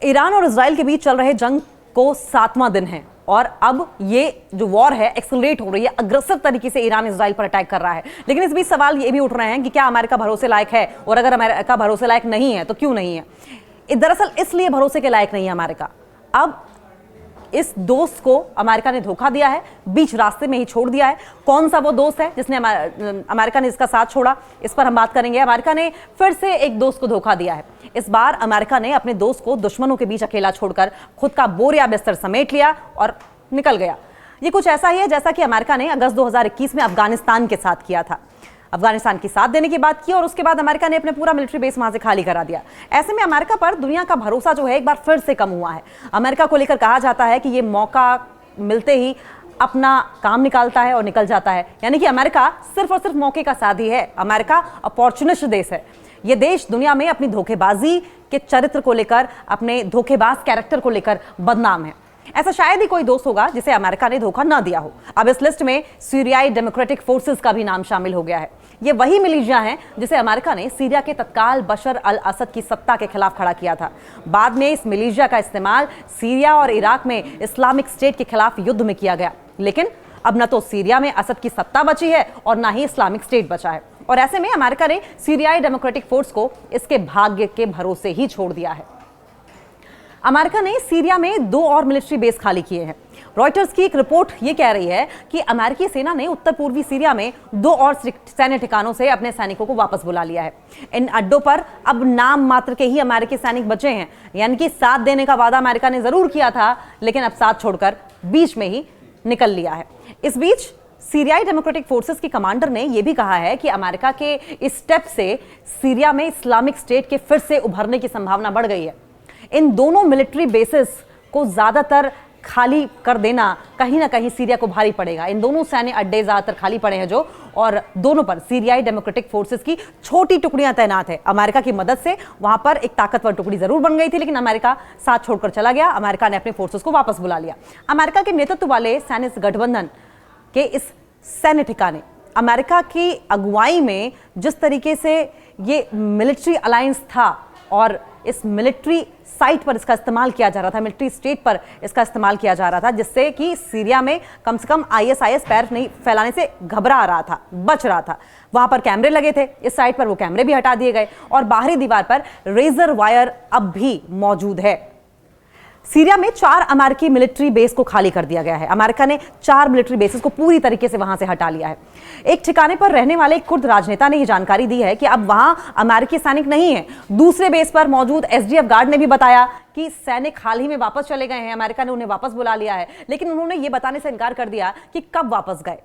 Iran और Israel के बीच चल रहे जंग को 7वां दिन है और अब ये जो वॉर है एक्सेलरेट हो रही है, अग्रेसिव तरीके से ईरान इजराइल पर अटैक कर रहा है। लेकिन इस बीच सवाल ये भी उठ रहे हैं कि क्या अमेरिका भरोसे लायक है, और अगर अमेरिका भरोसे लायक नहीं है तो क्यों नहीं है। दरअसल इसलिए भरोसे के लायक नहीं है अमेरिका। अब इस दोस्त को अमेरिका ने धोखा दिया है, बीच रास्ते में ही छोड़ दिया है। कौन सा वो दोस्त है जिसने अमेरिका ने इसका साथ छोड़ा, इस पर हम बात करेंगे। अमेरिका ने फिर से एक दोस्त को धोखा दिया है। इस बार अमेरिका ने अपने दोस्त को दुश्मनों के बीच अकेला छोड़कर खुद का बोरिया बिस्तर समेट लिया और निकल गया। ये कुछ ऐसा ही है जैसा कि अमेरिका ने अगस्त 2021 में अफगानिस्तान के साथ किया था। अफगानिस्तान की साथ देने की बात की और उसके बाद अमेरिका ने अपने पूरा मिलिट्री बेस वहां से खाली करा दिया। ऐसे में अमेरिका पर दुनिया का भरोसा जो है एक बार फिर से कम हुआ है। अमेरिका को लेकर कहा जाता है कि ये मौका मिलते ही अपना काम निकालता है और निकल जाता है, यानी कि अमेरिका सिर्फ और सिर्फ मौके का साथी है। अमेरिका अपॉर्चुनिस्ट देश है। यह देश दुनिया में अपनी धोखेबाजी के चरित्र को लेकर, अपने धोखेबाज कैरेक्टर को लेकर बदनाम है। ऐसा शायद ही कोई दोस्त होगा जिसे अमेरिका ने धोखा ना दिया हो। अब इस लिस्ट में सीरियाई डेमोक्रेटिक फोर्सेस का भी नाम शामिल हो गया है। ये वही मिलिशिया है जिसे अमेरिका ने सीरिया के तत्काल बशर अल असद की सत्ता के खिलाफ खड़ा किया था। बाद में इस मिलिशिया का इस्तेमाल सीरिया और इराक में इस्लामिक स्टेट के खिलाफ युद्ध में किया गया। लेकिन अब न तो सीरिया में असद की सत्ता बची है और ना ही इस्लामिक स्टेट बचा है, और ऐसे में अमेरिका ने सीरियाई डेमोक्रेटिक फोर्स को इसके भाग्य के भरोसे ही छोड़ दिया है। अमेरिका ने सीरिया में 2 और मिलिट्री बेस खाली किए हैं। रॉयटर्स की एक रिपोर्ट ये कह रही है कि अमेरिकी सेना ने उत्तर पूर्वी सीरिया में 2 और सैन्य ठिकानों से अपने सैनिकों को वापस बुला लिया है। इन अड्डों पर अब नाम मात्र के ही अमेरिकी सैनिक बचे हैं, यानी कि साथ देने का वादा अमेरिका ने जरूर किया था, लेकिन अब साथ छोड़कर बीच में ही निकल लिया है। इस बीच सीरियाई डेमोक्रेटिक फोर्सेस के कमांडर ने यह भी कहा है कि अमेरिका के इस स्टेप से सीरिया में इस्लामिक स्टेट के फिर से उभरने की संभावना बढ़ गई है। इन दोनों मिलिट्री बेसिस को ज्यादातर खाली कर देना कहीं ना कहीं सीरिया को भारी पड़ेगा। इन दोनों सैन्य अड्डे ज्यादातर खाली पड़े हैं जो, और दोनों पर सीरियाई डेमोक्रेटिक फोर्सेस की छोटी टुकड़ियां तैनात है। अमेरिका की मदद से वहां पर एक ताकतवर टुकड़ी जरूर बन गई थी, लेकिन अमेरिका साथ छोड़कर चला गया। अमेरिका ने अपने फोर्सेस को वापस बुला लिया। अमेरिका के नेतृत्व वाले सैन्य गठबंधन के इस सैन्य ठिकाने, अमेरिका की अगुवाई में जिस तरीके से ये मिलिट्री अलायंस था और इस मिलिट्री साइट पर इसका इस्तेमाल किया जा रहा था, मिलिट्री स्टेट पर इसका इस्तेमाल किया जा रहा था, जिससे कि सीरिया में कम से कम आईएसआईएस पैर नहीं फैलाने से घबरा रहा था, बच रहा था। वहां पर कैमरे लगे थे, इस साइट पर वो कैमरे भी हटा दिए गए और बाहरी दीवार पर रेजर वायर अब भी मौजूद है। सीरिया में 4 अमेरिकी मिलिट्री बेस को खाली कर दिया गया है। अमेरिका ने 4 मिलिट्री बेसेस को पूरी तरीके से वहां से हटा लिया है। एक ठिकाने पर रहने वाले एक कुर्द राजनेता ने यह जानकारी दी है कि अब वहां अमेरिकी सैनिक नहीं है। दूसरे बेस पर मौजूद एसडीएफ गार्ड ने भी बताया कि सैनिक हाल ही में वापस चले गए हैं, अमेरिका ने उन्हें वापस बुला लिया है, लेकिन उन्होंने यह बताने से इनकार कर दिया कि कब वापस गए।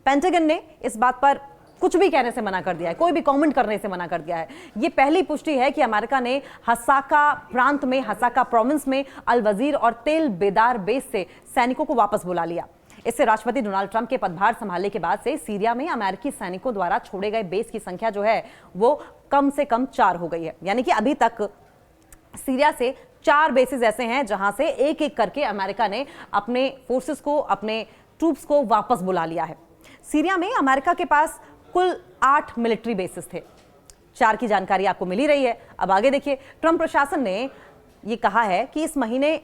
पेंटागन ने इस बात पर कुछ भी कहने से मना कर दिया है, कोई भी कमेंट करने से मना कर दिया है। यह पहली पुष्टि है कि अमेरिका ने हसाका प्रांत में, हसाका प्रोविंस में अल वजीर और तेल बेदार बेस से सैनिकों को वापस बुला लिया। इससे राष्ट्रपति डोनाल्ड ट्रंप के पदभार संभालने के बाद से सीरिया में अमेरिकी सैनिकों द्वारा छोड़े गए बेस की संख्या जो है वो कम से कम 4 हो गई है। यानी कि अभी तक सीरिया से 4 बेसिस ऐसे हैं जहां से एक एक करके अमेरिका ने अपने फोर्सेस को, अपने ट्रूप्स को वापस बुला लिया है। सीरिया में अमेरिका के पास कुल 8 मिलिट्री बेसिस थे। 4 की जानकारी आपको मिल ही रही है। अब आगे देखिए, ट्रंप प्रशासन ने यह कहा है कि इस महीने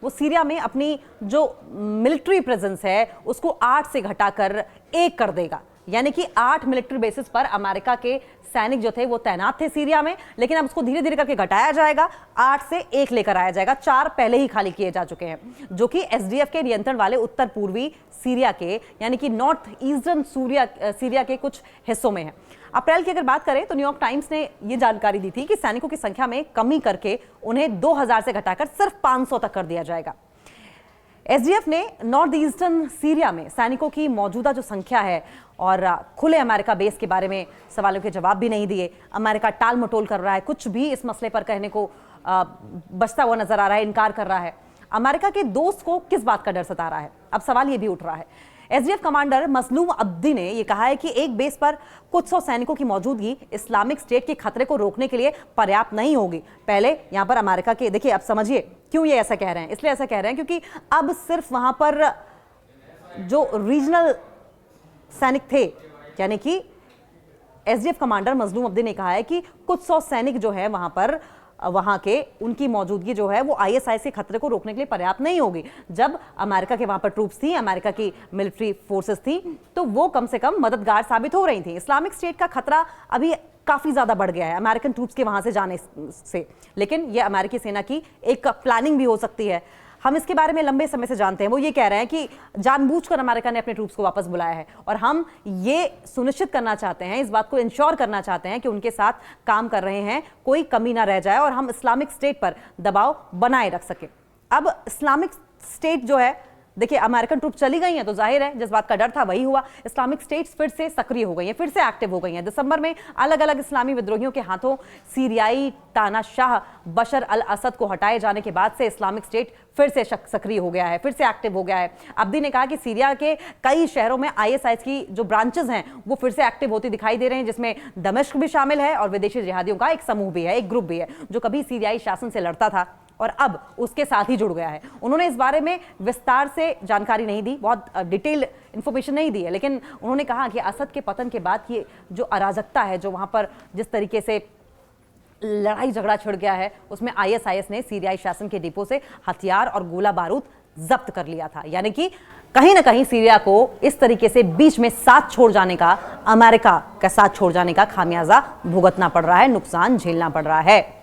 वो सीरिया में अपनी जो मिलिट्री प्रेजेंस है उसको 8 से घटाकर 1 कर देगा। यानी कि 8 मिलिट्री बेसिस पर अमेरिका के सैनिक जो थे वो तैनात थे सीरिया में, लेकिन अब उसको धीरे धीरे करके घटाया जाएगा, 8 से 1 लेकर आया जाएगा। 4 पहले ही खाली किए जा चुके हैं, जो कि एसडीएफ के नियंत्रण वाले उत्तर पूर्वी सीरिया के, यानी कि नॉर्थ ईस्टर्न सीरिया के कुछ हिस्सों में है। अप्रैल की अगर बात करें तो न्यूयॉर्क टाइम्स ने यह जानकारी दी थी कि सैनिकों की संख्या में कमी करके उन्हें 2000 से घटाकर सिर्फ 500 तक कर दिया जाएगा। एसडीएफ ने नॉर्थ ईस्टर्न सीरिया में सैनिकों की मौजूदा जो संख्या है और खुले अमेरिका बेस के बारे में सवालों के जवाब भी नहीं दिए। अमेरिका टाल मटोल कर रहा है, कुछ भी इस मसले पर कहने को बचता हुआ नजर आ रहा है, इनकार कर रहा है। अमेरिका के दोस्त को किस बात का डर सता रहा है, अब सवाल यह भी उठ रहा है। एसडीएफ कमांडर मजलूम अब्दी ने यह कहा है कि एक बेस पर कुछ 100 सैनिकों की मौजूदगी इस्लामिक स्टेट के खतरे को रोकने के लिए पर्याप्त नहीं होगी। पहले यहां पर अमेरिका के, देखिए अब समझिए क्यों ये ऐसा कह रहे हैं। इसलिए ऐसा कह रहे हैं क्योंकि अब सिर्फ वहां पर जो रीजनल सैनिक थे, यानी कि एसडीएफ कमांडर मजलूम अब्दी ने कहा है कि कुछ 100 सैनिक जो है वहां पर वहां के उनकी मौजूदगी जो है वो आईएसआईएस के खतरे को रोकने के लिए पर्याप्त नहीं होगी। जब अमेरिका के वहां पर ट्रूप्स थी, अमेरिका की मिलिट्री फोर्सेस थी, तो वो कम से कम मददगार साबित हो रही थी। इस्लामिक स्टेट का खतरा अभी काफी ज्यादा बढ़ गया है अमेरिकन ट्रूप्स के वहां से जाने से, लेकिन यह अमेरिकी सेना की एक प्लानिंग भी हो सकती है। हम इसके बारे में लंबे समय से जानते हैं। वो ये कह रहे हैं कि जानबूझकर अमेरिका ने अपने ट्रूप्स को वापस बुलाया है और हम ये सुनिश्चित करना चाहते हैं, इस बात को इंश्योर करना चाहते हैं कि उनके साथ काम कर रहे हैं, कोई कमी ना रह जाए और हम इस्लामिक स्टेट पर दबाव बनाए रख सके। अब इस्लामिक स्टेट जो है, देखिए अमेरिकन ट्रूप चली गई हैं तो जाहिर है जिस बात का डर था वही हुआ। इस्लामिक स्टेट्स फिर से सक्रिय हो गई हैं, फिर से एक्टिव हो गई हैं। दिसंबर में अलग अलग इस्लामी विद्रोहियों के हाथों सीरियाई तानाशाह बशर अल असद को हटाए जाने के बाद से इस्लामिक स्टेट फिर से सक्रिय हो गया है, फिर से एक्टिव हो गया है। अब्दी ने कहा कि सीरिया के कई शहरों में आईएसआईएस की जो ब्रांचेस हैं वो फिर से एक्टिव होती दिखाई दे रहे हैं, जिसमें दमिश्क भी शामिल है और विदेशी जिहादियों का एक समूह भी है, एक ग्रुप भी है जो कभी सीरियाई शासन से लड़ता था और अब उसके साथ ही जुड़ गया है। उन्होंने इस बारे में विस्तार से जानकारी नहीं दी, बहुत डिटेल इंफॉर्मेशन नहीं दी है, लेकिन उन्होंने कहा कि असद के पतन के बाद की जो अराजकता है, जो वहां पर जिस तरीके से लड़ाई झगड़ा छिड़ गया है, उसमें आईएसआईएस ने सीरियाई शासन के डिपो से हथियार और गोला बारूद जब्त कर लिया था। यानी कि कहीं ना कहीं सीरिया को इस तरीके से बीच में साथ छोड़ जाने का, अमेरिका का साथ छोड़ जाने का खामियाजा भुगतना पड़ रहा है, नुकसान झेलना पड़ रहा है।